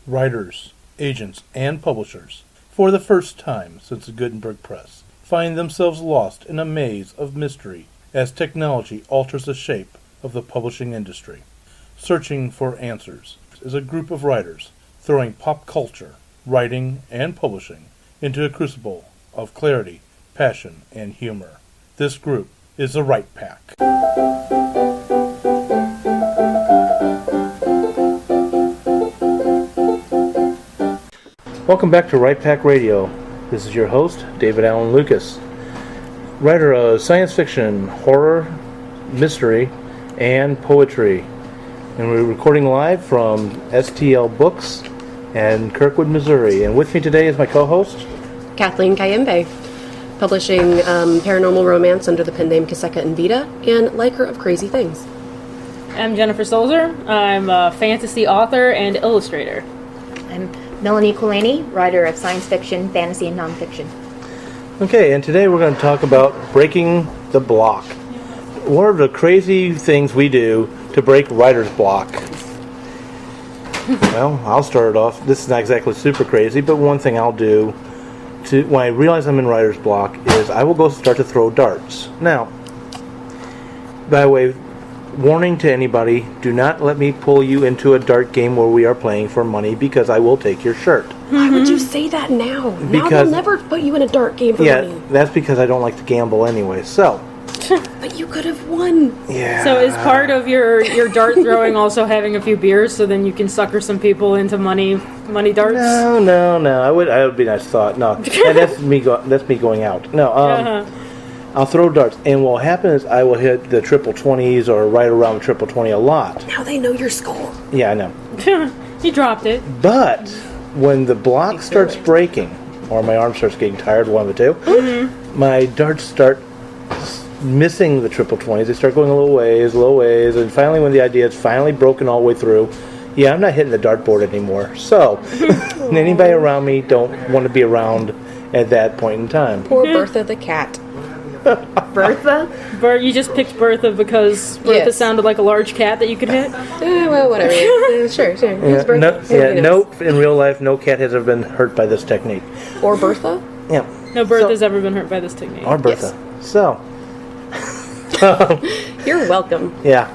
Writers, agents, and publishers, for the first time since the Gutenberg Press, find themselves lost in a maze of mystery as technology alters the shape of the publishing industry. Searching for Answers is a group of writers throwing pop culture, writing, and publishing into a crucible of clarity, passion, and humor. This group is the Write Pack. Welcome back to Write Pack Radio. This is your host, David Allen Lucas, writer of science fiction, horror, mystery, and poetry. And we're recording live from STL Books in Kirkwood, Missouri. And with me today is my co-host, Kathleen Kayembe, publishing paranormal romance under the pen name Kaseka and Vita, and liker of crazy things. I'm Jennifer Solzer. I'm a fantasy author and illustrator. I'm Melanie Kulani, writer of science fiction, fantasy, and nonfiction. Okay, and today we're going to talk about breaking the block. What are the crazy things we do to break writer's block? Well, I'll start it off. This is not exactly super crazy, but one thing I'll do when I realize I'm in writer's block is I will go start to throw darts. Now, by the way, warning to anybody, do not let me pull you into a dart game where we are playing for money, because I will take your shirt. Why would you say that now? Now Because- they'll never put you in a dart game for money. That's because I don't like to gamble anyway. So, But you could have won. yeah. So is part of your dart throwing also having a few beers so then you can sucker some people into money darts? No. I would be nice thought. No, that's me. That's me going out. No. I'll throw darts, and what will happen is I will hit the triple 20s or right around triple 20 a lot. Now they know your score. Yeah, I know. He dropped it. But when the block starts breaking, or my arm starts getting tired, one of the two, my darts start missing the triple 20s. They start going a little ways, and finally when the idea is finally broken all the way through, yeah, I'm not hitting the dartboard anymore. So, anybody around me don't want to be around at that point in time. Poor Bertha the cat. Bertha? You just picked Bertha because Bertha Yes. sounded like a large cat that you could hit? Well, whatever. Sure. It's Bertha. Nope, in real life, no cat has ever been hurt by this technique. Or Bertha? Yeah. No Bertha's ever been hurt by this technique. Or Bertha. So, You're welcome. yeah.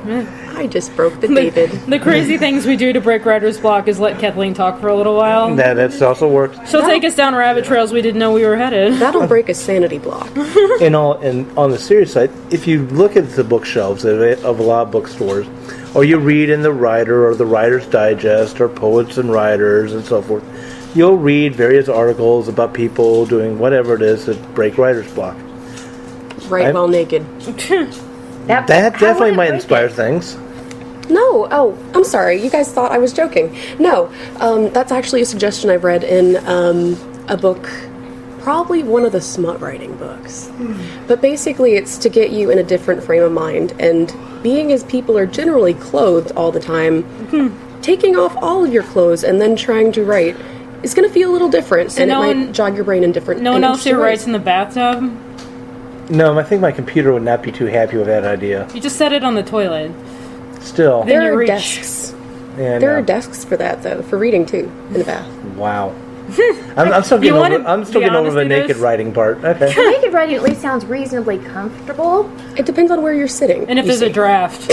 I just broke the David. The crazy things we do to break writer's block is let Kathleen talk for a little while. That's also worked. She'll take us down rabbit trails we didn't know we were headed. That'll break a sanity block. And on the serious side, if you look at the bookshelves of a lot of bookstores, or you read in the Writer or the Writer's Digest or Poets and Writers and so forth, you'll read various articles about people doing whatever it is to break writer's block. Right while naked. That definitely might inspire things. No. Oh, I'm sorry. You guys thought I was joking. No. That's actually a suggestion I've read in a book, probably one of the smut writing books. But basically it's to get you in a different frame of mind. And being as people are generally clothed all the time, taking off all of your clothes and then trying to write is going to feel a little different. And it might jog your brain in different No one else here ways. writes in the bathtub? No, I think my computer would not be too happy with that idea. You just set it on the toilet. Still. Then you There are reach. desks. Yeah, There no. are desks for that, though, for reading, too, in the bath. Wow. I'm still getting wanted over the the naked honesty writing part. Okay. Naked writing at least sounds reasonably comfortable. It depends on where you're sitting. And if you there's a see. draft.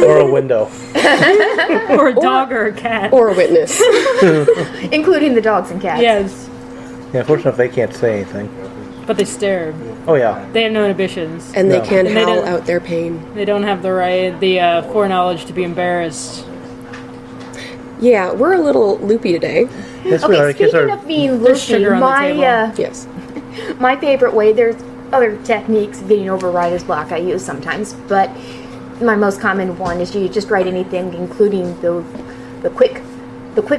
Or a window. Or a dog or a cat. Or a witness. Including the dogs and cats. Yes. Yeah, unfortunately, they can't say anything. But they stare. Oh, yeah. They have no inhibitions. And they No. can And they howl don't- out their pain. They don't have the foreknowledge to be embarrassed. Yeah, we're a little loopy today. That's Okay, what our kids speaking are. of being There's loopy, sugar on the table. Yes. my favorite way, there's other techniques of getting over writer's block I use sometimes, but my most common one is you just write anything, including the quick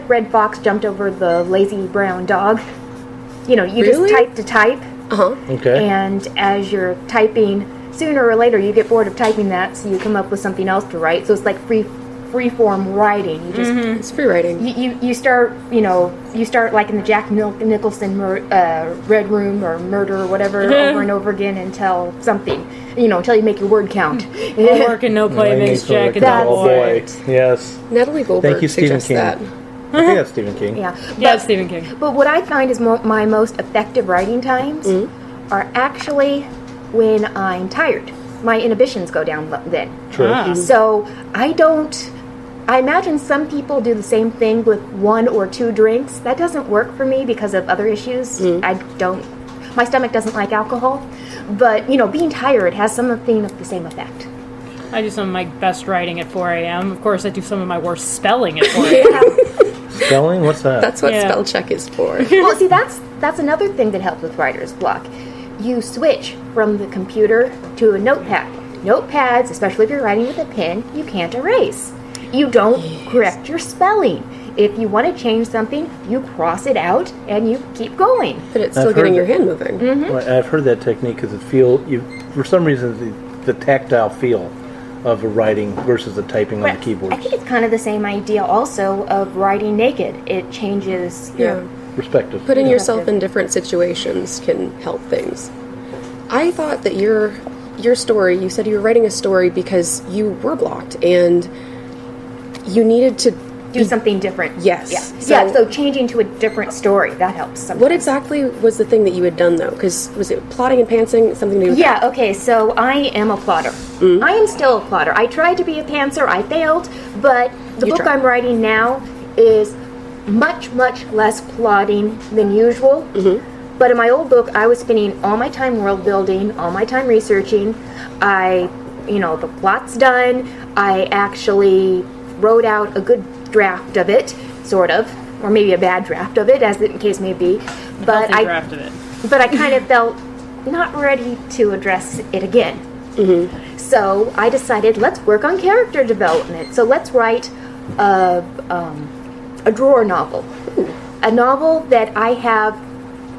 red fox jumped over the lazy brown dog. You know, you Really? just type to type, Uh-huh. Okay. and as you're typing, sooner or later you get bored of typing that, so you come up with something else to write. So it's like free form writing. You just It's free writing. you start like in the Jack Nicholson Red Room or Murder or whatever over and over again until something, until you make your word count. All work and no play makes Jack a dull boy. Yes. Natalie Goldberg Thank you, Stephen suggests King. that. I think that's Stephen King. Yeah. Yeah, Stephen King. But what I find is my most effective writing times are actually when I'm tired. My inhibitions go down then. True. So I imagine some people do the same thing with 1 or 2 drinks. That doesn't work for me because of other issues. My stomach doesn't like alcohol. But, being tired has something of the same effect. I do some of my best writing at 4 a.m. Of course, I do some of my worst spelling at 4 a.m. Spelling? What's that? That's what spell check is for. Well, see, that's another thing that helps with writer's block. You switch from the computer to a notepad. Notepads, especially if you're writing with a pen, you can't erase. You don't correct your spelling. If you want to change something, you cross it out and you keep going. But it's still getting your hand moving. Right, I've heard that technique because for some reason, the tactile feel of a writing versus the typing on the keyboard. I think it's kind of the same idea also of writing naked. It changes your perspective. Putting yourself in different situations can help things. I thought that your story, you said you were writing a story because you were blocked and you needed to do something different. Yes. Yeah. So changing to a different story, that helps sometimes. What exactly was the thing that you had done, though? Because was it plotting and pantsing, something to do with that? Okay, so I am a plotter. I am still a plotter. I tried to be a pantser, I failed, but the book I'm writing now is much, much less plotting than usual. But in my old book, I was spending all my time world building, all my time researching. The plot's done. I actually wrote out a good draft of it, sort of, or maybe a bad draft of it, as the case may be. But draft of it. But I kind of felt not ready to address it again. So I decided, let's work on character development. So let's write a drawer novel. A novel that I have,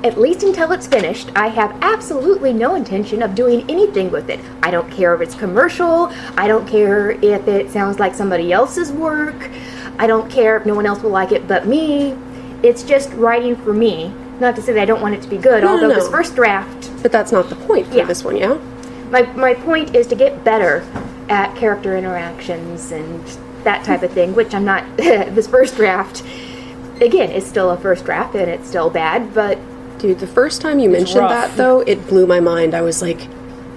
at least until it's finished, I have absolutely no intention of doing anything with it. I don't care if it's commercial. I don't care if it sounds like somebody else's work. I don't care if no one else will like it but me. It's just writing for me. Not to say that I don't want it to be good, although this first draft... But that's not the point for this one, yeah? My point is to get better at character interactions and that type of thing, which I'm not... This first draft, again, is still a first draft and it's still bad, but... Dude, the first time you mentioned that, though, it blew my mind. I was like,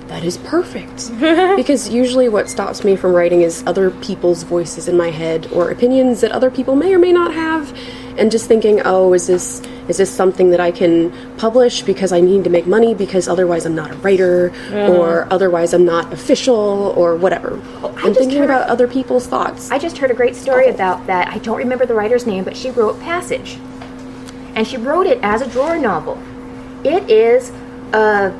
that is perfect. Because usually what stops me from writing is other people's voices in my head or opinions that other people may or may not have. And just thinking, oh, is this something that I can publish because I need to make money because otherwise I'm not a writer or otherwise I'm not official or whatever. I'm thinking about other people's thoughts. I just heard a great story about that. I don't remember the writer's name, but she wrote Passage. And she wrote it as a drawer novel. It is a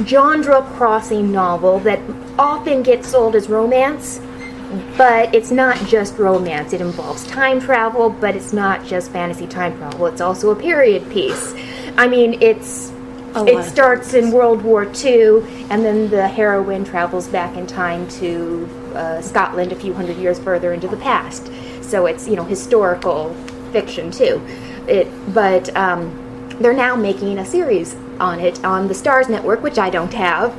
genre-crossing novel that often gets sold as romance, but it's not just romance. It involves time travel, but it's not just fantasy time travel. It's also a period piece. I mean, it starts in World War II, and then the heroine travels back in time to Scotland a few hundred years further into the past. So it's, historical fiction, too. But they're now making a series on it on the Starz Network, which I don't have.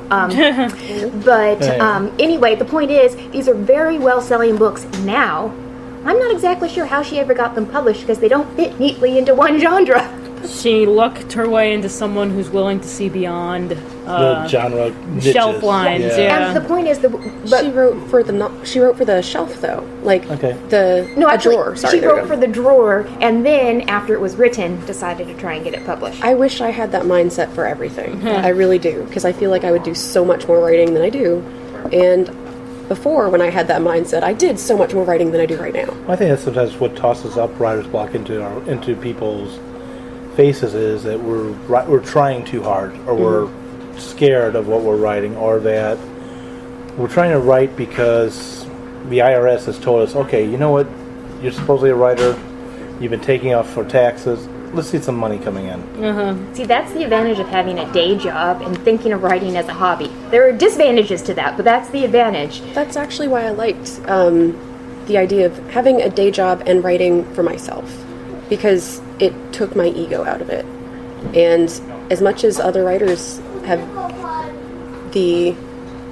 Anyway, the point is, these are very well-selling books now. I'm not exactly sure how she ever got them published because they don't fit neatly into one genre. She looked her way into someone who's willing to see beyond the genre niches. Shelf lines. And the point is, she wrote for the shelf though, a drawer. Sorry, she wrote for the drawer, and then after it was written, decided to try and get it published. I wish I had that mindset for everything. I really do, because I feel like I would do so much more writing than I do, and before, when I had that mindset, I did so much more writing than I do right now. I think that's sometimes what tosses up writer's block into people's faces is that we're trying too hard, or we're scared of what we're writing, or that we're trying to write because the IRS has told us, okay, you know what, you're supposedly a writer, you've been taking off for taxes, let's see some money coming in. See, that's the advantage of having a day job and thinking of writing as a hobby. There are disadvantages to that, but that's the advantage. That's actually why I liked the idea of having a day job and writing for myself, because it took my ego out of it. And as much as other writers have the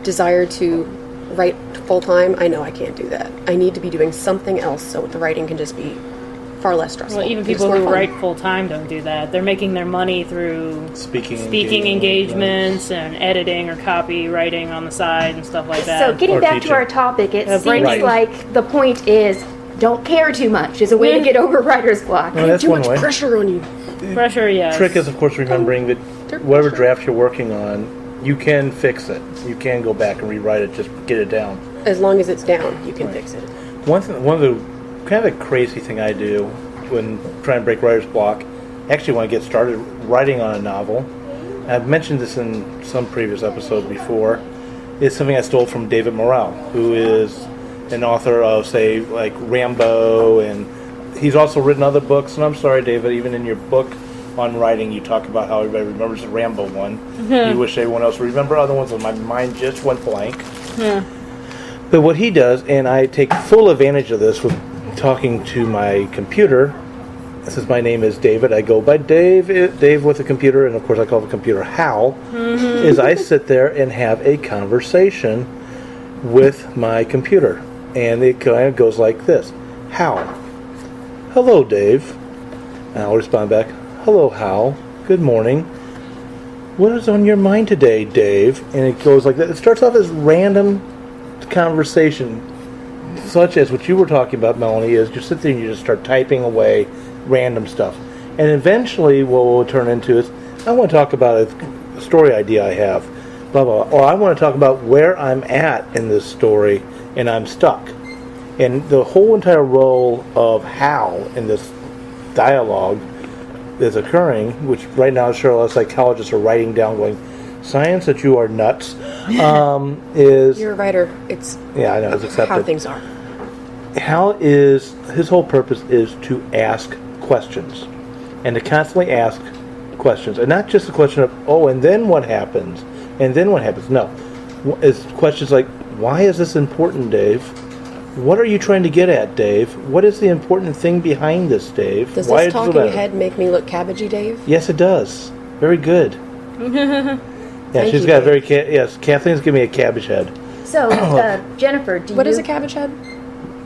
desire to write full-time, I know I can't do that. I need to be doing something else so the writing can just be far less stressful. Well, even It's people more who fun. write full time don't do that. They're making their money through Speaking engagements and editing or copywriting on the side and stuff like that. So getting Or back teaching. to our topic, it seems right. like the point is don't care too much is a way to get over writer's block. Well, that's Too one much way. pressure on you. Pressure, yes. Trick is, of course, remembering that whatever draft you're working on, you can fix it. You can go back and rewrite it, just get it down. As long as it's down, you can fix it. One of the kind of a crazy thing I do when trying to break writer's block, actually when I get started writing on a novel, I've mentioned this in some previous episodes before, is something I stole from David Morrell, who is an author of, say, like Rambo, and he's also written other books. And I'm sorry, David, even in your book on writing, you talk about how everybody remembers the Rambo one. You wish everyone else would remember other ones, and my mind just went blank. But what he does, and I take full advantage of this with talking to my computer. Since my name is David, I go by Dave with the computer, and of course I call the computer Hal, is I sit there and have a conversation with my computer. And it kind of goes like this. Hal. Hello, Dave. And I'll respond back. Hello, Hal. Good morning. What is on your mind today, Dave? And it goes like that. It starts off as random conversation, such as what you were talking about, Melanie, is you sit there and you just start typing away random stuff. And eventually what will turn into is, I want to talk about a story idea I have, blah, blah, blah. Or I want to talk about where I'm at in this story and I'm stuck. And the whole entire role of Hal in this dialogue is occurring, which right now, sure, a lot of psychologists are writing down going, science that you are nuts, is... You're a writer. It's Yeah, I know, it's accepted. how things are. Hal is, his whole purpose is to ask questions. And to constantly ask questions. And not just a question of, oh, and then what happens? And then what happens? No. It's questions like, why is this important, Dave? What are you trying to get at, Dave? What is the important thing behind this, Dave? Does Why this does it talking matter? head make me look cabbagey, Dave? Yes, it does. Very good. Yeah, Thank she's you, got a Dave. very, yes, Kathleen's giving me a cabbage head. So, Jennifer, do What you... is a cabbage head?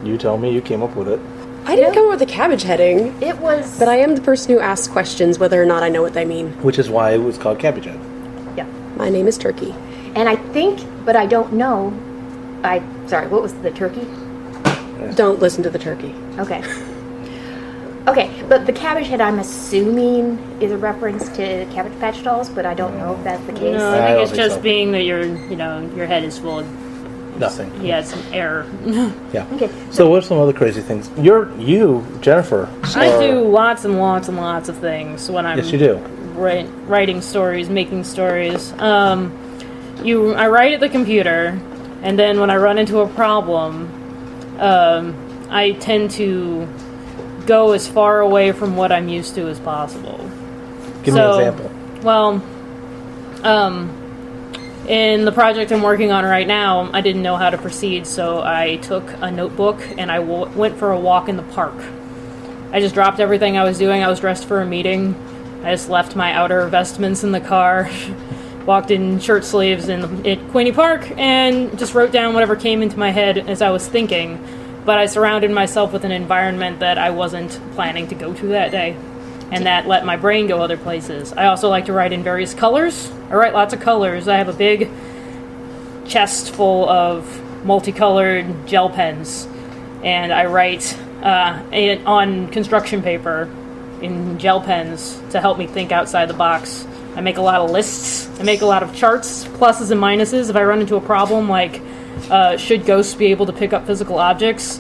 You tell me, you came up with it. I didn't come up with a cabbage heading, It was... but I am the person who asks questions whether or not I know what they mean. Which is why it was called cabbage head. Yeah. My name is Turkey. And I think, but I don't know... Sorry, what was the turkey? Don't listen to the turkey. Okay. Okay, but the cabbage head, I'm assuming, is a reference to Cabbage Patch Dolls, but I don't know if that's the case. No, I I don't think it's think just so. being that your head is full of, Nothing. yeah, some error. Yeah. Okay. So what are some other crazy things? You, Jennifer. I are- do lots and lots and lots of things when I'm Yes, you do. writing stories, making stories. I write at the computer, and then when I run into a problem, I tend to go as far away from what I'm used to as possible. Give me an example. Well, in the project I'm working on right now, I didn't know how to proceed, so I took a notebook and I went for a walk in the park. I just dropped everything I was doing. I was dressed for a meeting. I just left my outer vestments in the car, walked in shirt sleeves at Queenie Park, and just wrote down whatever came into my head as I was thinking. But I surrounded myself with an environment that I wasn't planning to go to that day. And that let my brain go other places. I also like to write in various colors. I write lots of colors. I have a big chest full of multicolored gel pens. And I write on construction paper in gel pens to help me think outside the box. I make a lot of lists. I make a lot of charts, pluses and minuses. If I run into a problem like, should ghosts be able to pick up physical objects?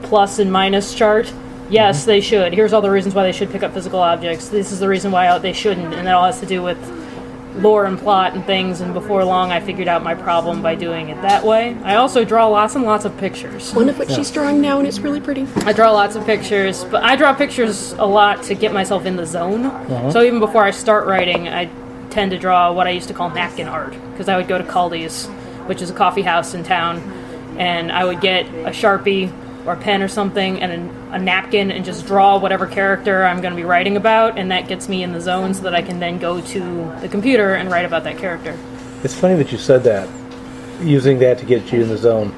Plus and minus chart. Yes, they should. Here's all the reasons why they should pick up physical objects. This is the reason why they shouldn't. And that all has to do with lore and plot and things. And before long, I figured out my problem by doing it that way. I also draw lots and lots of pictures. One of which she's drawing now, and it's really pretty. I draw lots of pictures, but I draw pictures a lot to get myself in the zone. So even before I start writing, I tend to draw what I used to call napkin art, because I would go to Caldi's, which is a coffee house in town, and I would get a Sharpie or a pen or something and a napkin and just draw whatever character I'm going to be writing about, and that gets me in the zone so that I can then go to the computer and write about that character. It's funny that you said that, using that to get you in the zone.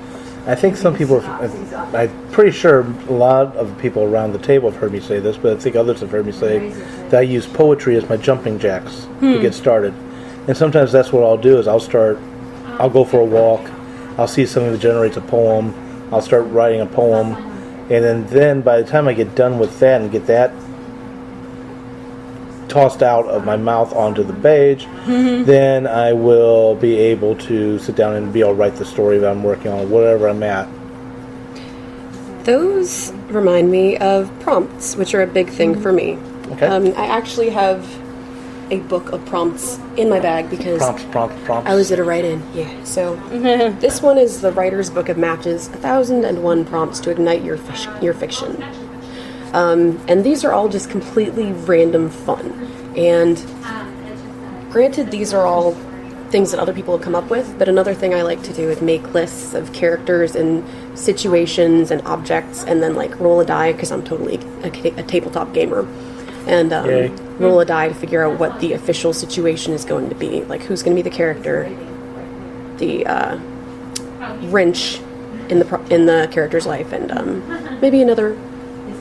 I think some people, I'm pretty sure a lot of people around the table have heard me say this, but I think others have heard me say that I use poetry as my jumping jacks to get started. And sometimes that's what I'll do is I'll go for a walk, I'll see something that generates a poem, I'll start writing a poem, and then by the time I get done with that and get that tossed out of my mouth onto the page, then I will be able to sit down and write the story that I'm working on, whatever I'm at. Those remind me of prompts, which are a big thing for me. Okay. I actually have a book of prompts in my bag because Prompts. I was at a write-in. Yeah. So this one is the writer's book of matches, 1,001 prompts to ignite your fiction. And these are all just completely random fun. And granted, these are all things that other people have come up with, but another thing I like to do is make lists of characters and situations and objects, and then like roll a die, because I'm totally a tabletop gamer, and roll a die to figure out what the official situation is going to be, like who's going to be the character, the wrench in the character's life, and maybe another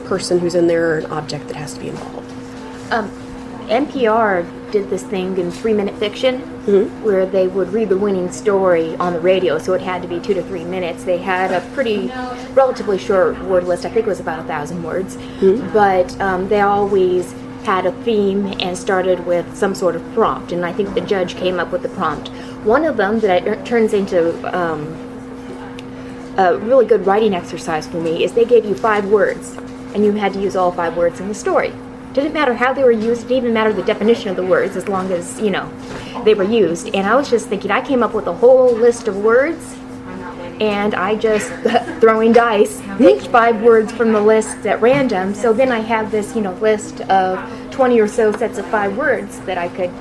person who's in there, or an object that has to be involved. NPR did this thing in 3-minute fiction where they would read the winning story on the radio, so it had to be 2 to 3 minutes. They had a relatively short word list. I think it was about 1,000 words, but they always had a theme and started with some sort of prompt, and I think the judge came up with the prompt. One of them that turns into a really good writing exercise for me is they gave you 5 words, and you had to use all 5 words in the story. Didn't matter how they were used, it didn't even matter the definition of the words, as long as, they were used. And I was just thinking, I came up with a whole list of words, and I just, throwing dice, picked 5 words from the list at random. So then I have this, list of 20 or so sets of 5 words that I could,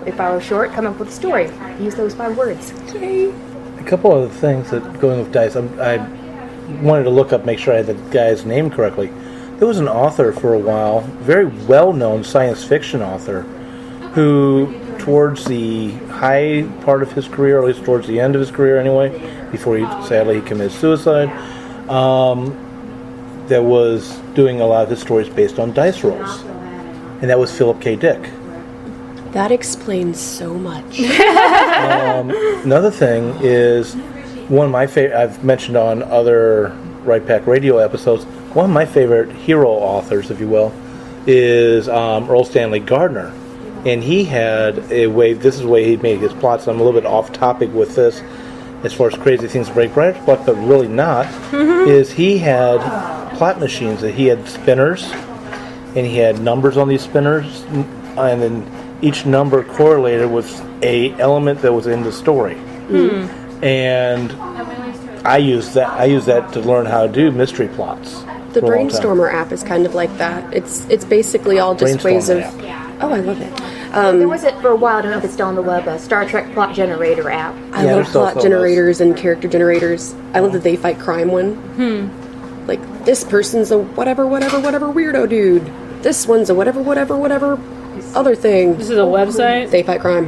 if I was short, come up with a story. Use those 5 words. Yay. A couple of things that going with dice, I wanted to look up, make sure I had the guy's name correctly. There was an author for a while, very well-known science fiction author, who towards the high part of his career, or at least towards the end of his career anyway, before he sadly committed suicide, that was doing a lot of his stories based on dice rolls. And that was Philip K. Dick. That explains so much. Another thing is, one of my favorite, I've mentioned on other Right Pack Radio episodes, one of my favorite hero authors, if you will, is Earl Stanley Gardner. And he had a way, this is the way he made his plots. I'm a little bit off topic with this as far as crazy things to break Writer's Block, but really not, is he had plot machines that he had spinners, and he had numbers on these spinners, and then each number correlated with a element that was in the story. And I use that to learn how to do mystery plots. The Brainstormer app is kind of like that. It's basically all just ways of... Oh, I love it. There was it for a while, I don't know if it's still on the web, a Star Trek plot generator app. I love plot generators and character generators. I love the They Fight Crime one. Like, this person's a whatever weirdo dude. This one's a whatever other thing. This is a website? They Fight Crime.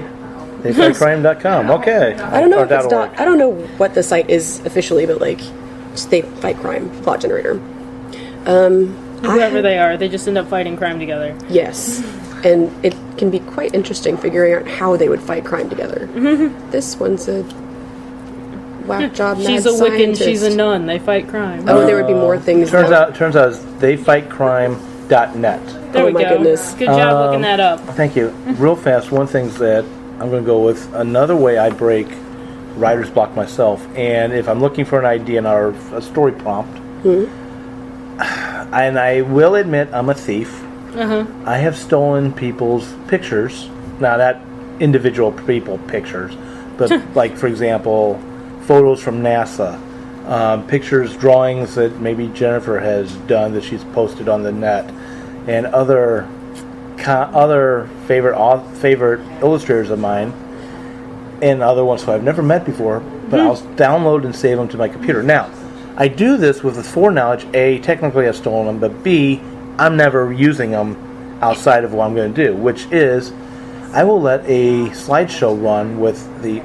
TheyFightCrime.com. Okay. I don't know if it's not. I don't know what the site is officially, but like, just They Fight Crime plot generator. Whoever they are, they just end up fighting crime together. Yes, and it can be quite interesting figuring out how they would fight crime together. This one's a whack job. She's a Wiccan. She's a nun. They fight crime. Oh, there would be more things. Turns out it's theyfightcrime.net. There we my go. Goodness. Good job looking that up. Thank you. Real fast, one thing that I'm going to go with, another way I break writer's block myself, and if I'm looking for an idea in a story prompt, and I will admit I'm a thief, I have stolen people's pictures, now not individual people pictures, but like, for example, photos from NASA, pictures, drawings that maybe Jennifer has done that she's posted on the net, and other favorite illustrators of mine, and other ones who I've never met before, but I'll download and save them to my computer. Now, I do this with the foreknowledge, A, technically I've stolen them, but B, I'm never using them outside of what I'm going to do, which is I will let a slideshow run with the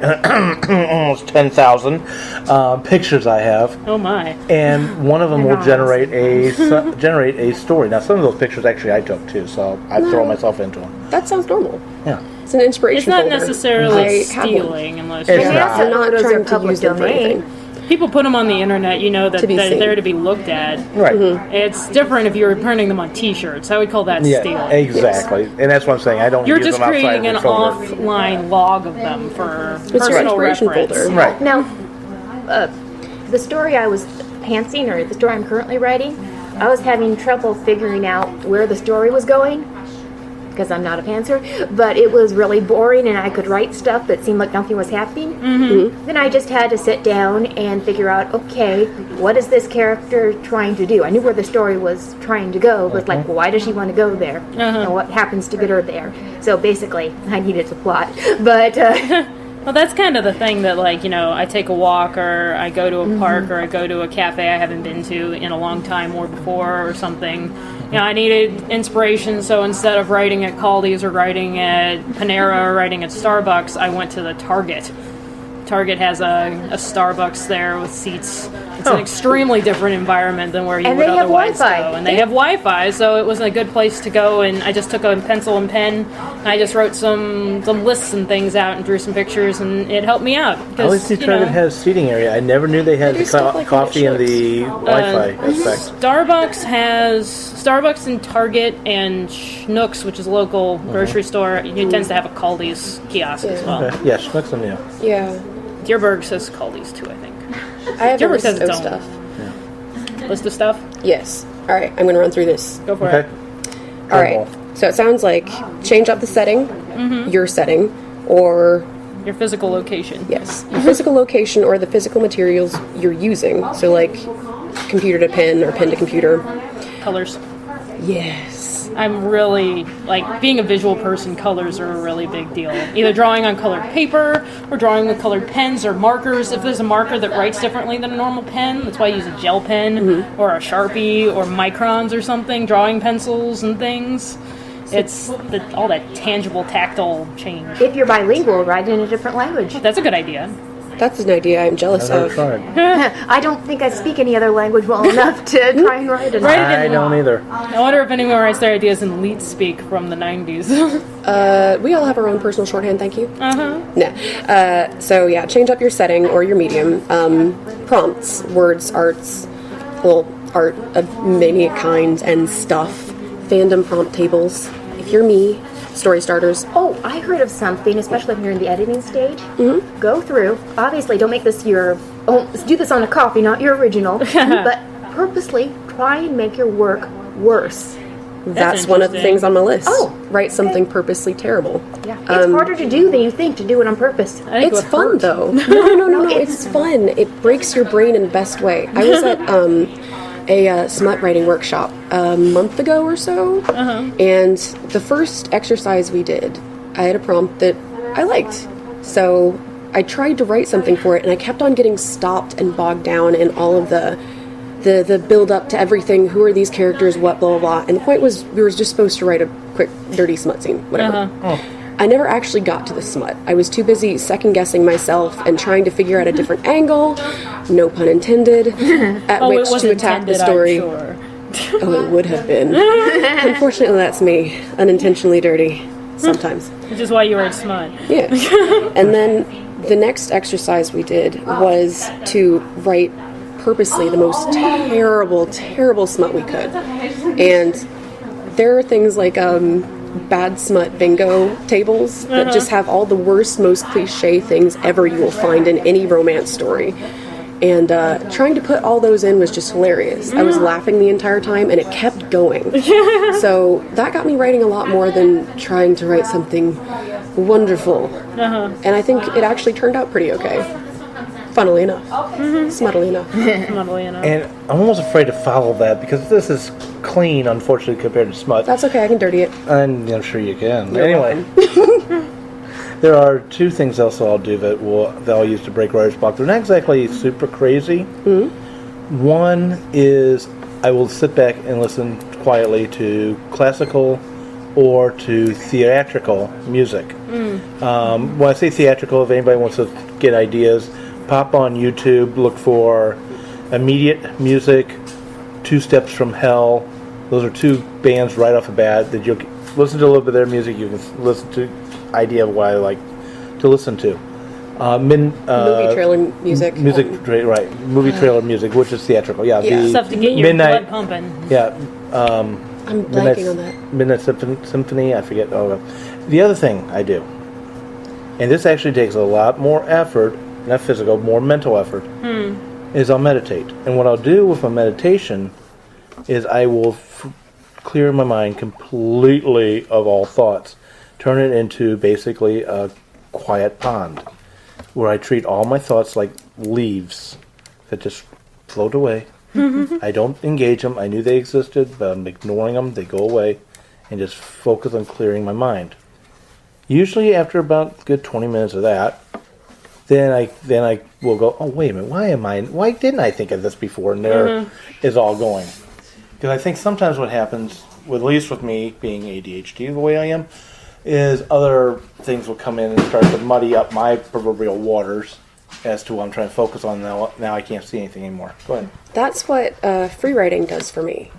almost 10,000 pictures I have. Oh my! And one of them will generate a story. Now, some of those pictures actually I took too, so I throw myself into them. That sounds normal. Yeah. It's an inspiration It's not folder. necessarily I have one. stealing unless It's you're not. I'm not Photos trying are to public use them for domain. anything. People put them on the internet, you know that To be they're seen. there to be looked at. Right. It's different if you're printing them on T-shirts. I would call that Yeah, stealing. exactly. And that's what I'm saying. I don't You're use just them outside creating of an the folder. offline log of them for It's your personal inspiration reference. folder. Right. Now, the story I was pantsing, or the story I'm currently writing, I was having trouble figuring out where the story was going, because I'm not a pantser, but it was really boring and I could write stuff but it seemed like nothing was happening. Then I just had to sit down and figure out, okay, what is this character trying to do? I knew where the story was trying to go, but like, why does she want to go there? And what happens to get her there? So basically, I needed a plot. But Well, that's kind of the thing that, like, you know, I take a walk or I go to a park or I go to a cafe I haven't been to in a long time or before or something. You know, I needed inspiration, so instead of writing at Caldi's or writing at Panera or writing at Starbucks, I went to the Target. Target has a Starbucks there with seats. It's an extremely different environment than where you And would they have otherwise Wi-Fi. go. And they have Wi-Fi, so it was a good place to go. And I just took a pencil and pen, and I just wrote some lists and things out and drew some pictures, and it helped me out. I always see Target has seating area. I never knew they had They the do stuff like coffee and that, the Wi-Fi aspect. Starbucks and Target and Schnucks, which is a local grocery store. It tends to have a Caldi's kiosk as well. Okay. Yeah, Schnucks and yeah. Yeah. Dierberg says Caldi's too, I think. I have a Dierberg list says of its own. stuff. List of stuff. Yes. All right, I'm going to run through this. Go for Okay. it. All right. So it sounds like change up the setting, your setting, or Your physical location. yes, your physical location or the physical materials you're using. So like computer to pen or pen to computer. Colors. Yes. I'm really, like, being a visual person, colors are a really big deal. Either drawing on colored paper, or drawing with colored pens or markers. If there's a marker that writes differently than a normal pen, that's why I use a gel pen, or a Sharpie, or microns or something, drawing pencils and things. It's all that tangible, tactile change. if you're bilingual, write in a different language. That's a good idea. That's an idea I'm jealous I've of. never tried. I don't think I speak any other language well enough to try and write it. Right. I don't either. I wonder if anyone writes their ideas in leet speak from the 90s. We all have our own personal shorthand, thank you. Uh-huh. No. So yeah, change up your setting or your medium. Prompts, words, arts, well, art of many kinds and stuff. Fandom prompt tables. If you're me, story starters. Oh, I heard of something, especially if you're in the editing stage. Go through. Obviously, don't make this your. Oh, do this on a copy, not your original. But purposely try and make your work worse. That's one of the interesting. things on my list. Oh. Write something purposely terrible. Yeah, it's harder to do than you think to do it on purpose. I think it It's would fun hurt. though. No, it's fun. It breaks your brain in the best way. I was at a smut writing workshop a month ago or so, and the first exercise we did, I had a prompt that I liked. So I tried to write something for it, and I kept on getting stopped and bogged down in all of the build up to everything. Who are these characters? What? Blah blah blah. And the point was, we were just supposed to write a quick, dirty smut scene, whatever. I never actually got to the smut. I was too busy second guessing myself and trying to figure out a different angle, no pun intended, at Oh, it which was to attack the intended, story. I'm sure. Oh, it would have been. Unfortunately, that's me, unintentionally dirty sometimes. Which is why you were smut. Yeah. And then the next exercise we did was to write purposely the most terrible, terrible smut we could. And there are things like bad smut bingo tables that just have all the worst, most cliche things ever you will find in any romance story. And trying to put all those in was just hilarious. I was laughing the entire time, and it kept going. So that got me writing a lot more than trying to write something wonderful. And I think it actually turned out pretty okay. Funnily enough. Smuttily enough. Smutly enough. And I'm almost afraid to follow that because this is clean, unfortunately, compared to smut. That's okay, I can dirty it. And I'm sure you can. You're Anyway, there are two things also I'll do that I'll use to break writer's block. They're not exactly super crazy. One is I will sit back and listen quietly to classical or to theatrical music. When I say theatrical, if anybody wants to get ideas, pop on YouTube, look for Immediate Music, Two Steps from Hell. Those are two bands right off the bat that you'll listen to a little bit of their music. You can listen to idea of what I like to listen to. Movie trailer music. Right. Movie trailer music, which is theatrical. Yeah. Yeah. The Stuff to get your blood pumping. Yeah. I'm blanking on that. Midnight Symphony, I forget. Oh, the other thing I do, and this actually takes a lot more effort, not physical, more mental effort, is I'll meditate. And what I'll do with my meditation is I will clear my mind completely of all thoughts, turn it into basically a quiet pond, where I treat all my thoughts like leaves that just float away. I don't engage them. I knew they existed, but I'm ignoring them. They go away, and just focus on clearing my mind. Usually, after about a good 20 minutes of that, then I will go, oh wait a minute, why didn't I think of this before? And there is all going. Because I think sometimes what happens, at least with me being ADHD the way I am, is other things will come in and start to muddy up my proverbial waters as to what I'm trying to focus on. Now I can't see anything anymore. Go ahead. That's what free writing does for me,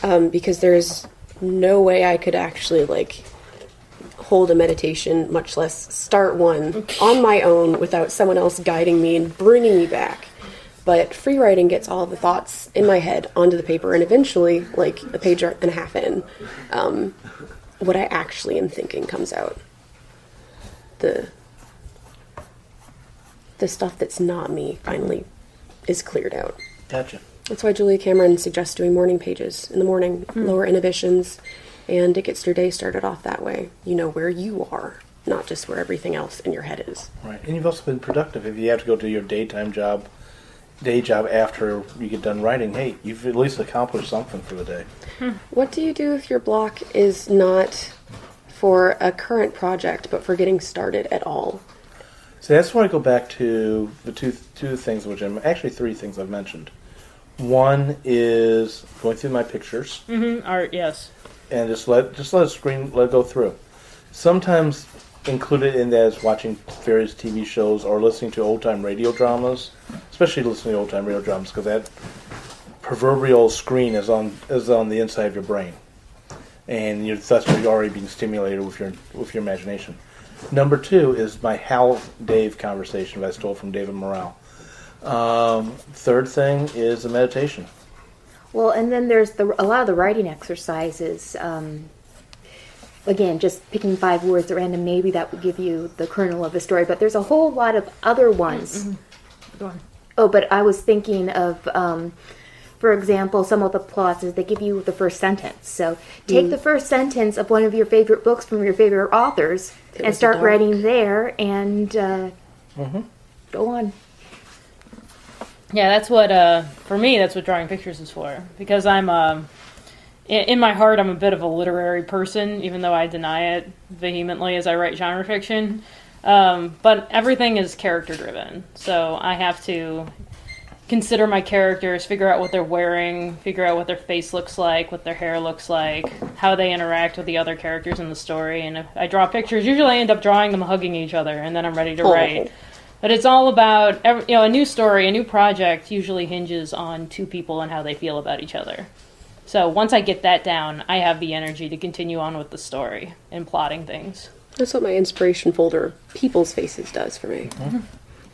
because there's no way I could actually hold a meditation, much less start one on my own without someone else guiding me and bringing me back. But free writing gets all the thoughts in my head onto the paper, and eventually, a page and a half in, what I actually am thinking comes out. The stuff that's not me finally is cleared out. Gotcha. That's why Julia Cameron suggests doing morning pages in the morning, lower inhibitions, and it gets your day started off that way. You know where you are, not just where everything else in your head is. Right. And you've also been productive. If you have to go to your day job after you get done writing, hey, you've at least accomplished something for the day. What do you do if your block is not for a current project, but for getting started at all? So that's where I go back to the two things, which I'm actually three things I've mentioned. One is going through my pictures. Art, yes. And just let it go through. Sometimes included in that is watching various TV shows or listening to old-time radio dramas, especially listening to old-time radio dramas, because that proverbial screen is on the inside of your brain, and thus you're already being stimulated with your imagination. Number two is my Hal Dave conversation that I stole from David Morrell. Third thing is the meditation. Well, and then there's a lot of the writing exercises. Again, just picking 5 words at random, maybe that would give you the kernel of a story. But there's a whole lot of other ones. Go on. Oh, but I was thinking of, for example, some of the plots is they give you the first sentence. So take the first sentence of one of your favorite books from your favorite authors and start writing there, and go on. Yeah, that's what, for me, that's what drawing pictures is for. Because I'm, in my heart, I'm a bit of a literary person, even though I deny it vehemently as I write genre fiction. But everything is character-driven. So I have to consider my characters, figure out what they're wearing, figure out what their face looks like, what their hair looks like, how they interact with the other characters in the story. And if I draw pictures, usually I end up drawing them hugging each other, and then I'm ready to write. But it's all about, a new story, a new project usually hinges on two people and how they feel about each other. So once I get that down, I have the energy to continue on with the story and plotting things. That's what my inspiration folder, People's Faces, does for me.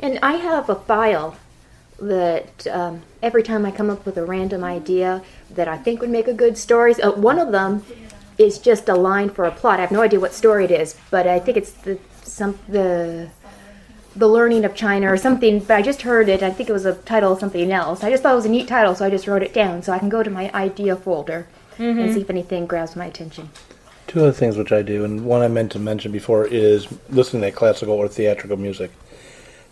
And I have a file that every time I come up with a random idea that I think would make a good story, one of them is just a line for a plot. I have no idea what story it is, but I think it's the Learning of China or something, but I just heard it. I think it was a title of something else. I just thought it was a neat title, so I just wrote it down so I can go to my idea folder and see if anything grabs my attention. Two other things which I do, and one I meant to mention before, is listening to classical or theatrical music.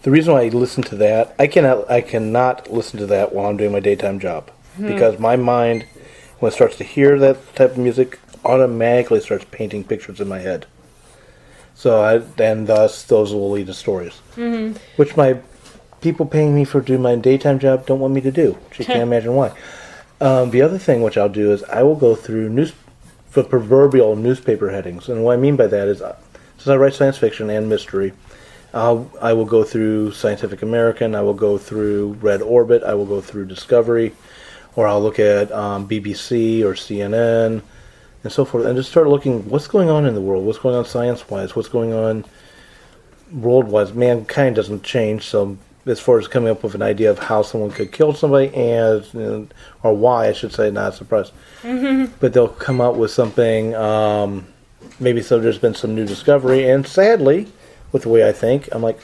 The reason why I listen to that, I cannot listen to that while I'm doing my daytime job, because my mind, when it starts to hear that type of music, automatically starts painting pictures in my head. So, and thus, those will lead to stories. Which my people paying me for doing my daytime job don't want me to do. Which you can't imagine why. The other thing which I'll do is I will go through the proverbial newspaper headings. And what I mean by that is, since I write science fiction and mystery, I will go through Scientific American, I will go through Red Orbit, I will go through Discovery, or I'll look at BBC or CNN and so forth, and just start looking what's going on in the world, what's going on science-wise, what's going on world-wise. Mankind doesn't change, so as far as coming up with an idea of how someone could kill somebody, and or why, I should say, not surprised. But they'll come out with something, maybe so there's been some new discovery, and sadly, with the way I think, I'm like,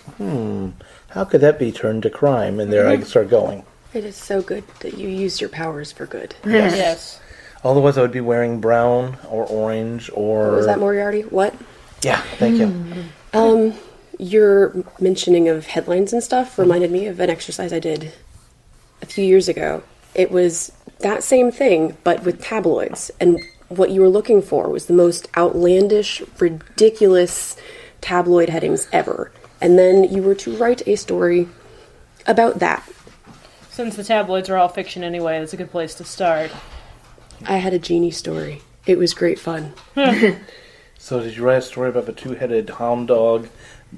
how could that be turned to crime? And there I start going. It is so good that you use your powers for good. Yes. Otherwise, I would be wearing brown or orange or... Was that Moriarty? What? Yeah, thank you. Your mentioning of headlines and stuff reminded me of an exercise I did a few years ago. It was that same thing, but with tabloids. And what you were looking for was the most outlandish, ridiculous tabloid headings ever. And then you were to write a story about that. Since the tabloids are all fiction anyway, that's a good place to start. I had a genie story. It was great fun. So did you write a story about the two-headed hound dog,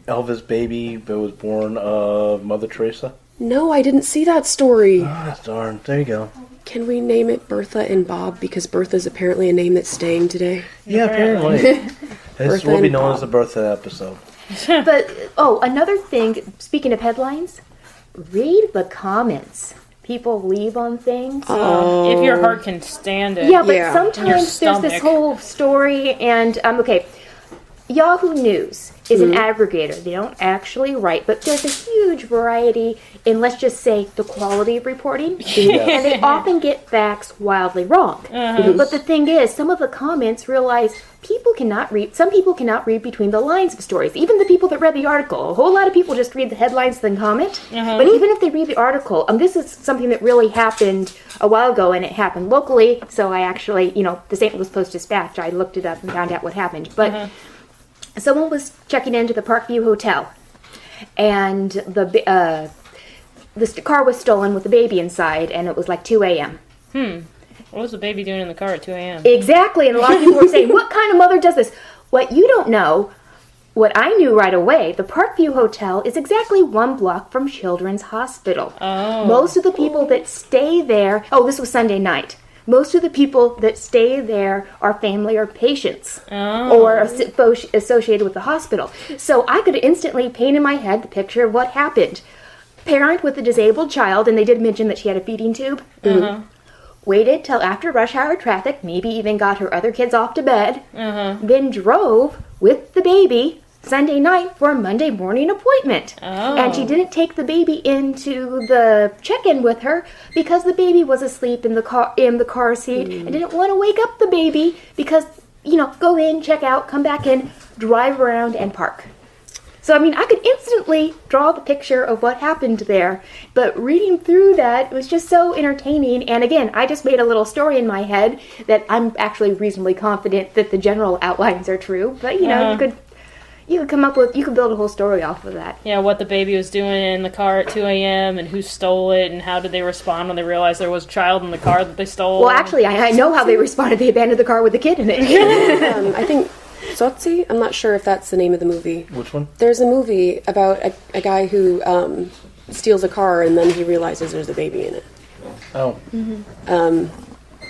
Elvis baby, that was born of Mother Teresa? No, I didn't see that story. Ah, darn. There you go. Can we name it Bertha and Bob? Because Bertha's apparently a name that's staying today. Yeah, apparently. This will be known as the Bertha episode. But, another thing, speaking of headlines, read the comments people leave on things. If your heart can stand it. Yeah, but Yeah. sometimes there's this whole story, and, okay, Yahoo News is an aggregator. They don't actually write, but there's a huge variety in, let's just say, the quality of reporting. And they often get facts wildly wrong. But the thing is, some of the comments realize some people cannot read between the lines of stories. Even the people that read the article. A whole lot of people just read the headlines then comment. But even if they read the article, this is something that really happened a while ago, and it happened locally. So I actually, the St. Louis Post-Dispatch, I looked it up and found out what happened. But someone was checking into the Parkview Hotel, and the car was stolen with a baby inside, and it was like 2 a.m. What was the baby doing in the car at 2 a.m.? Exactly, and a lot of people were saying, what kind of mother does this? What you don't know, what I knew right away, the Parkview Hotel is exactly 1 block from Children's Hospital. Most of the people that stay there, this was Sunday night. Most of the people that stay there are family or patients or associated with the hospital. So I could instantly paint in my head the picture of what happened. Parent with a disabled child, and they did mention that she had a feeding tube. Waited till after rush hour traffic, maybe even got her other kids off to bed, then drove with the baby Sunday night for a Monday morning appointment. And she didn't take the baby into the check-in with her because the baby was asleep in the car seat and didn't want to wake up the baby because, go in, check out, come back in, drive around, and park. So, I could instantly draw the picture of what happened there, but reading through that was just so entertaining. And again, I just made a little story in my head that I'm actually reasonably confident that the general outlines are true. But, you could come up with, you could build a whole story off of that. Yeah, what the baby was doing in the car at 2 a.m. and who stole it and how did they respond when they realized there was a child in the car that they stole. Well, actually, I know how they responded. They abandoned the car with the kid in it. I think Sotzi? I'm not sure if that's the name of the movie. Which one? There's a movie about a guy who steals a car and then he realizes there's a baby in it. Oh.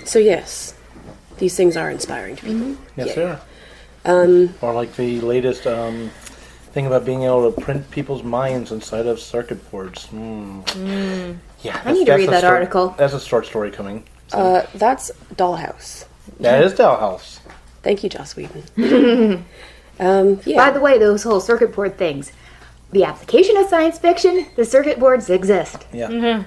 So yes, these things are inspiring to people. Yes, they are. Or like the latest thing about being able to print people's minds inside of circuit boards. Yeah, I need to read that article. That's a short story coming. So. That's Dollhouse. That is Dollhouse. Thank you, Joss Whedon. Yeah. By the way, those whole circuit board things, the application of science fiction, the circuit boards exist. Yeah.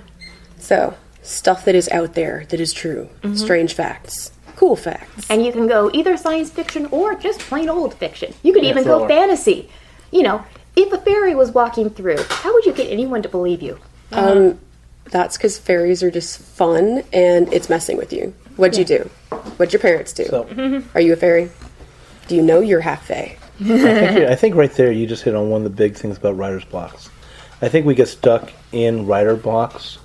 So, stuff that is out there that is true. Strange facts. Cool facts. And you can go either science fiction or just plain old fiction. You could even go fantasy. If a fairy was walking through, how would you get anyone to believe you? That's because fairies are just fun and it's messing with you. What'd you do? What'd your parents do? So, Are you a fairy? Do you know you're half fae? I think right there you just hit on one of the big things about writer's blocks. I think we get stuck in writer blocks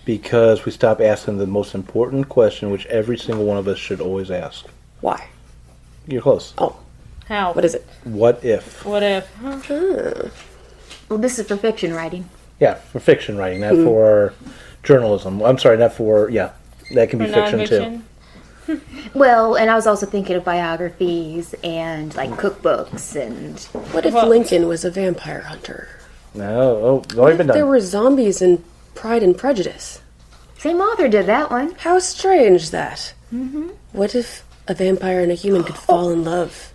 because we stop asking the most important question, which every single one of us should always ask. Why? You're close. Oh, How? what is it? What if? What if? Well, this is for fiction writing. Yeah, for fiction writing, not for journalism. I'm sorry, not for, that can be For fiction too. nonfiction? Well, and I was also thinking of biographies and like cookbooks and What if Well- Lincoln was a vampire hunter? No, it's already What been if there done. were zombies in Pride and Prejudice? same author did that one. How strange that. Mm-hmm. What if a vampire and a human could fall in love?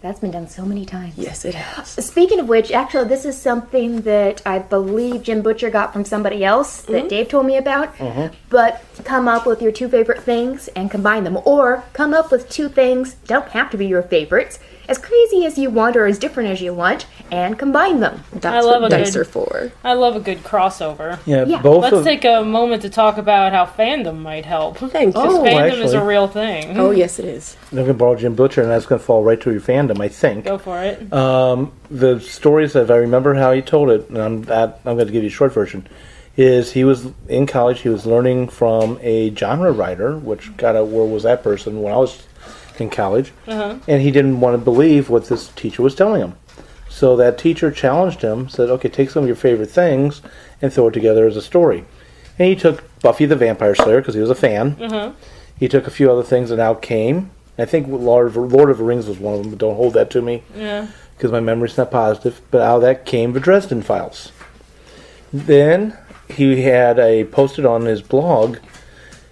That's been done so many times. Yes, it has. Speaking of which, actually, this is something that I believe Jim Butcher got from somebody else that Dave told me about. But come up with your 2 favorite things and combine them. Or come up with 2 things, don't have to be your favorites, as crazy as you want or as different as you want, and combine them. That's love what a dice good- are for. I love a good crossover. Yeah, both Let's of take a moment to talk about how fandom might help. Thank you. Because fandom is actually. a real thing. Oh, yes, it is. I'm going to borrow Jim Butcher, and that's going to fall right to your fandom, I think. Go for it. The stories, if I remember how he told it, and I'm going to give you a short version, is he was in college, he was learning from a genre writer, which, God, where was that person when I was in college, and he didn't want to believe what this teacher was telling him. So that teacher challenged him, said, okay, take some of your favorite things and throw it together as a story. And he took Buffy the Vampire Slayer, because he was a fan. He took a few other things, and out came, I think Lord of the Rings was one of them, but don't hold that to me, because my memory's not positive, but out of that came the Dresden Files. Then he had posted on his blog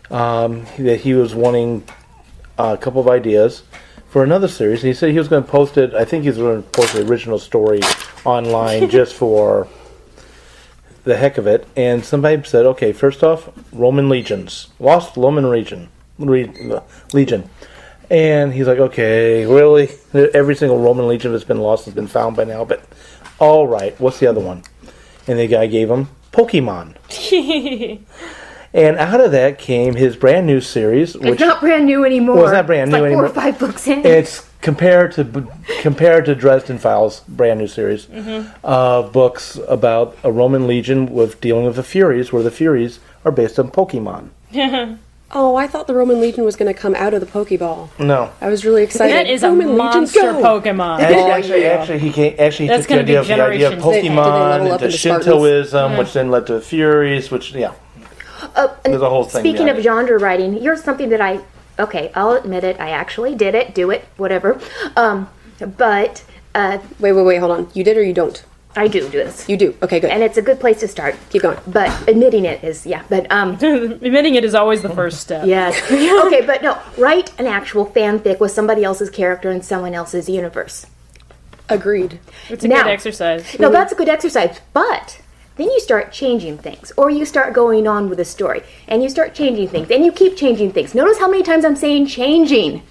that he was wanting a couple of ideas for another series, and he said he was going to post it. I think he was going to post the original story online just for the heck of it. And somebody said, okay, first off, Roman legions, lost Roman legion, and he's like, okay, really? Every single Roman legion that's been lost has been found by now, but all right, what's the other one? And the guy gave him Pokemon. And out of that came his brand new series, which It's not brand new anymore. Well, it's not brand new like anymore. 4 or 5 books in. it's compared to Dresden Files, brand new series of books about a Roman legion with dealing with the Furies, where the Furies are based on Pokemon. Oh, I thought the Roman Legion was going to come out of the Pokeball. No. I was really excited. That is a Roman Legions, monster go! Pokemon. Actually, he That's took gonna the idea be of generations. Did they Pokemon level up into into Spartans? Shintoism, which then led to the Furies, which, And there's a whole thing Speaking behind of genre writing, here's something that I'll admit it, I actually did it, do it, whatever. But Wait, hold on. You did or you don't? I do this. You do. Okay, good. And it's a good place to start. Keep going. But admitting it is, Admitting it is always the first step. yes. Okay, but no, write an actual fanfic with somebody else's character in someone else's universe. Agreed. It's a Now- good exercise. No, that's a good exercise, but then you start changing things, or you start going on with a story, and you start changing things, and you keep changing things. Notice how many times I'm saying changing.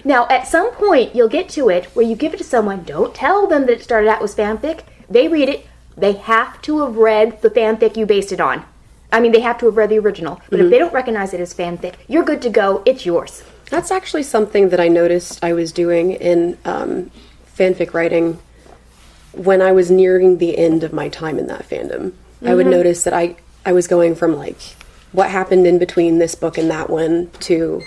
Now, at some point, you'll get to it where you give it to someone, don't tell them that it started out as fanfic, they read it, they have to have read the fanfic you based it on. I mean, they have to have read the original, but if they don't recognize it as fanfic, you're good to go, it's yours. That's actually something that I noticed I was doing in fanfic writing when I was nearing the end of my time in that fandom. I would notice that I was going from, like, what happened in between this book and that one to,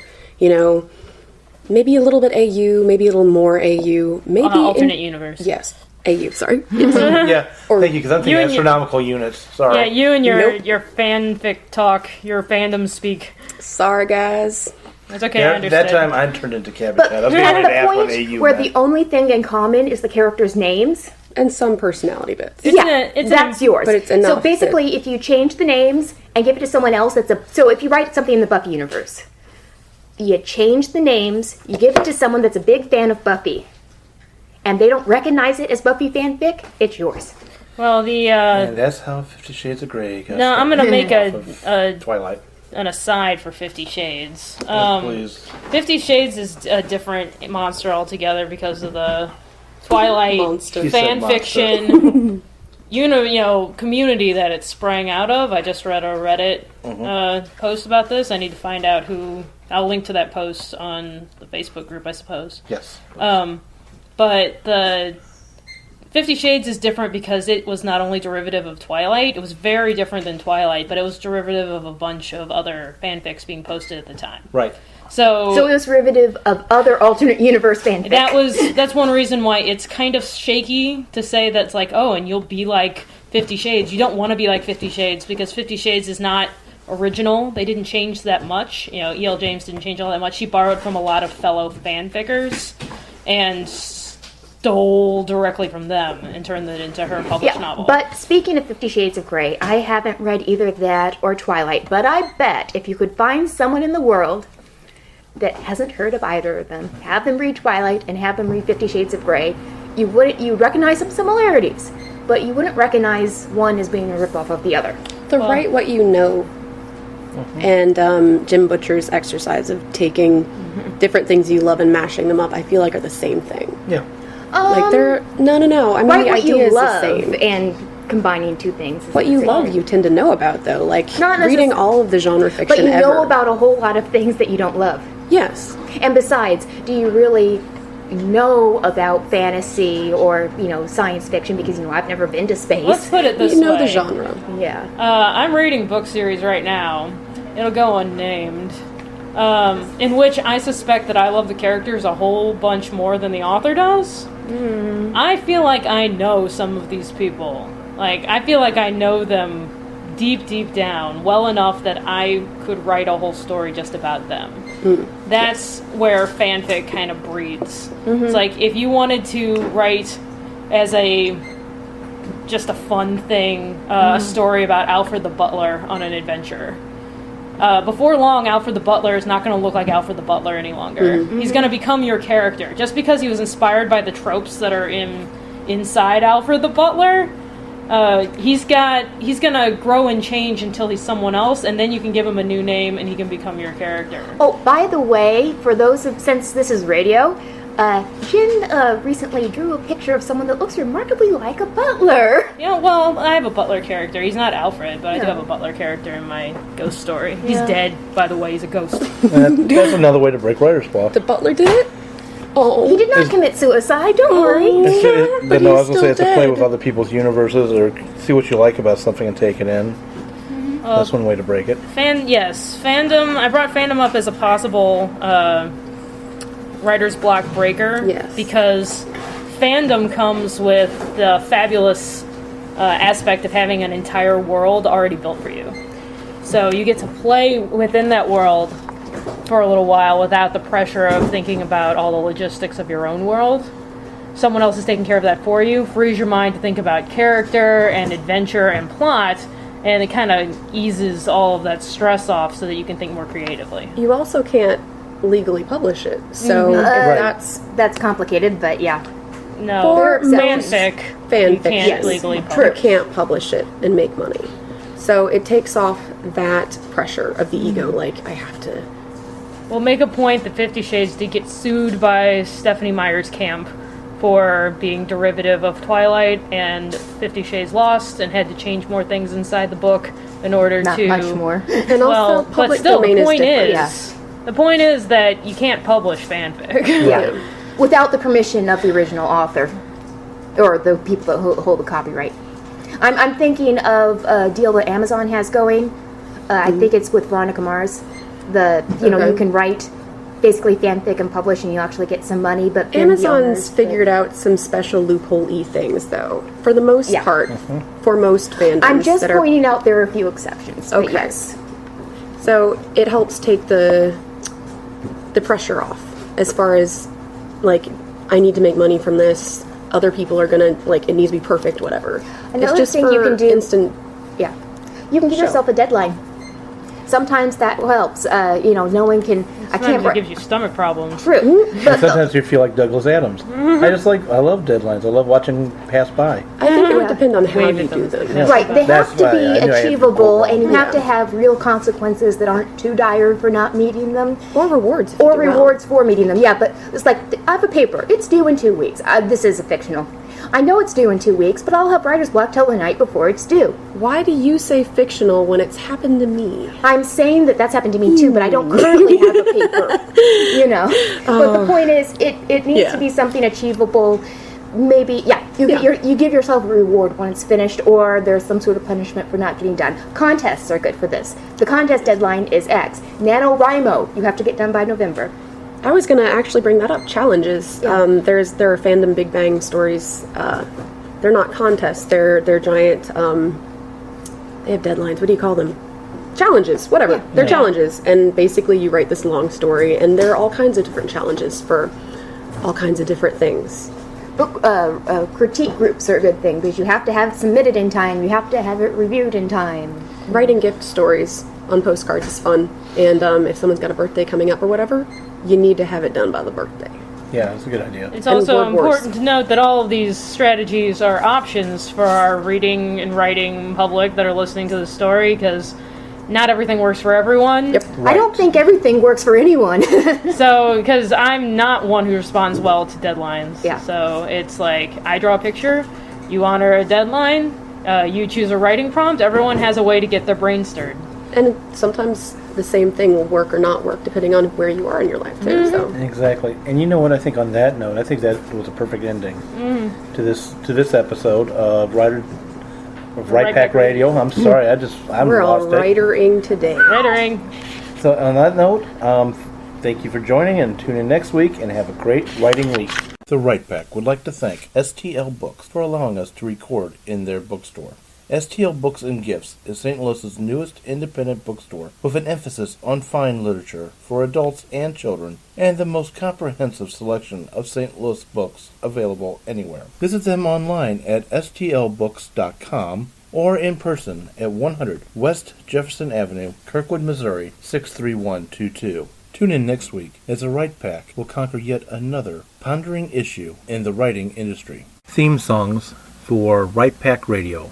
maybe a little bit AU, maybe a little more AU, maybe... Alternate universe. Yes. AU, sorry. Yeah, thank you, because I'm You thinking and your- astronomical units. Sorry. Yeah, you and your Nope. your fanfic talk, your fandom speak. Sorry, guys. It's okay, I Yeah, understand. that time I turned into Cabbage But Head. I was at getting ready to the ask what point AU where meant. the only thing in common is the characters' names, And some personality bits. that's yours. But it's so enough basically, if you change the names and give it to someone else, so if you write something in the Buffy universe, you change the names, you give it to someone that's a big fan of Buffy, and they don't recognize it as Buffy fanfic, it's yours. Well, And that's how 50 Shades of Grey got no, I'm started gonna make off a of Twilight. an aside for 50 Shades. Please. 50 Shades is a different monster altogether because of the Twilight Monster. She said fan monster. fiction community that it sprang out of. I just read a Reddit post about this. I need to find out who. I'll link to that post on the Facebook group, I suppose. Yes. But the 50 Shades is different because it was not only derivative of Twilight, it was very different than Twilight, but it was derivative of a bunch of other fanfics being posted at the time. Right. So it was derivative of other alternate universe fanfic. That's one reason why it's kind of shaky to say that's like, oh, and you'll be like 50 Shades. You don't want to be like 50 Shades because 50 Shades is not original. They didn't change that much. You know, E.L. James didn't change all that much. She borrowed from a lot of fellow fanfickers and stole directly from them and turned it into her published novel. But speaking of 50 Shades of Grey, I haven't read either that or Twilight, but I bet if you could find someone in the world that hasn't heard of either of them, have them read Twilight and have them read 50 Shades of Grey, you'd recognize some similarities, but you wouldn't recognize one as being a ripoff of the other. Write what you know. And Jim Butcher's exercise of taking different things you love and mashing them up, I feel like are the same thing. Yeah. Like they're no. I mean, Write the what idea you is love the same. and combining two things. What you love, you tend to know about, though. Like reading all of the genre fiction but you ever. know about a whole lot of things that you don't love. Yes. And besides, do you really know about fantasy or, science fiction? Because, I've never been to space. Let's put it this way. You know the genre. Yeah. I'm reading a book series right now. It'll go unnamed. In which I suspect that I love the characters a whole bunch more than the author does. I feel like I know some of these people. Like, I feel like I know them deep down well enough that I could write a whole story just about them. That's where fanfic kind of breeds. It's like, if you wanted to write as just a fun thing, a story about Alfred the Butler on an adventure. Before long, Alfred the Butler is not going to look like Alfred the Butler any longer. He's going to become your character. Just because he was inspired by the tropes that are inside Alfred the Butler, he's going to grow and change until he's someone else, and then you can give him a new name and he can become your character. Oh, by the way, since this is radio, Jin recently drew a picture of someone that looks remarkably like a butler. Yeah, well, I have a butler character. He's not Alfred, but I do have a butler character in my ghost story. He's dead, by the way. He's a ghost. That's another way to break writer's block. The butler did it? Oh. He did not commit suicide, don't worry. But no, I was going to say it's to play with other people's universes or see what you like about something and take it in. That's one way to break it. Fandom. I brought fandom up as a possible writer's block breaker. Yes. Because fandom comes with the fabulous aspect of having an entire world already built for you. So you get to play within that world for a little while without the pressure of thinking about all the logistics of your own world. Someone else is taking care of that for you, frees your mind to think about character and adventure and plot, and it kind of eases all of that stress off so that you can think more creatively. You also can't legally publish it, so That's complicated, but yeah. No, For fanfic, you can't legally publish. You can't publish it and make money. So it takes off that pressure of the ego, like, I have to... We'll make a point that 50 Shades did get sued by Stephanie Meyer's camp for being derivative of Twilight, and 50 Shades lost and had to change more things inside the book in order Not to... much more. And also, but public still, domain the point is different. the point is that you can't publish fanfic. Yeah. Without the permission of the original author. Or the people that hold the copyright. I'm thinking of a deal that Amazon has going. I think it's with Veronica Mars. You can write basically fanfic and publish, and you actually get some money. But Amazon's figured out some special loophole-y things, though, for the most part, for most fandoms. I'm just pointing out there are a few exceptions. Okay. Yes. So it helps take the pressure off, as far as, like, I need to make money from this. Other people are gonna, like, it needs to be perfect, whatever. Another it's just thing for you can do, instant. Yeah, you can give yourself a deadline. Sometimes that helps. No one can. I can't. Sometimes it gives you stomach problems. True, but Sometimes you feel like Douglas Adams. I love deadlines. I love watching pass by. I think it would depend on how Wave you at do them. them. right, they That's have to why I be knew I had to achievable, quote and you have Yeah. to have real consequences that aren't too dire for not meeting them, Or rewards. if you or do well. rewards for meeting them. Yeah, but it's like I have a paper. It's due in 2 weeks. This is a fictional. I know it's due in 2 weeks, but I'll have writer's block till the night before it's due. Why do you say fictional when it's happened to me? I'm saying that's happened to me too, but I don't currently have a paper. But the point is, it needs to be something achievable maybe Yeah. you give yourself a reward when it's finished, or there's some sort of punishment for not getting done. Contests are good for this. The contest deadline is X. NaNoWriMo, you have to get done by November. I was going to actually bring that up. Challenges. Yeah. There are fandom Big Bang stories. They're not contests. They're giant. They have deadlines. What do you call them? Challenges. Whatever. Yeah. They're Yeah. challenges, and basically you write this long story, and there are all kinds of different challenges for all kinds of different things. Book critique groups are a good thing because you have to have it submitted in time. You have to have it reviewed in time. Writing gift stories on postcards is fun, and if someone's got a birthday coming up or whatever, you need to have it done by the birthday. Yeah, that's a good idea. It's And also word wars. important to note that all of these strategies are options for our reading and writing public that are listening to the story, because not everything works for everyone. Yep. I don't think everything works for anyone. So, because I'm not one who responds well to deadlines. Yeah. So it's like, I draw a picture, you honor a deadline, you choose a writing prompt, everyone has a way to get their brain stirred. And sometimes the same thing will work or not work depending on where you are in your life too. So Exactly. And you know what, I think on that note, I think that was a perfect ending to this episode of Right Pack Radio. I'm sorry, I'm we're all lost it. writering today. Writering. So on that note, thank you for joining, and tune in next week and have a great writing week. The Right Pack would like to thank STL Books for allowing us to record in their bookstore. STL Books and Gifts is St. Louis's newest independent bookstore with an emphasis on fine literature for adults and children, and the most comprehensive selection of St. Louis books available anywhere. Visit them online at stlbooks.com or in person at 100 West Jefferson Avenue, Kirkwood, Missouri 63122. Tune in next week as the Right Pack will conquer yet another pondering issue in the writing industry. Theme songs for Right Pack Radio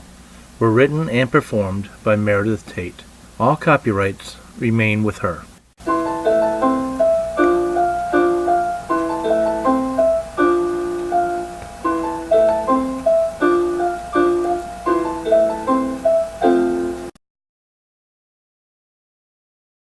were written and performed by Meredith Tate. All copyrights remain with her.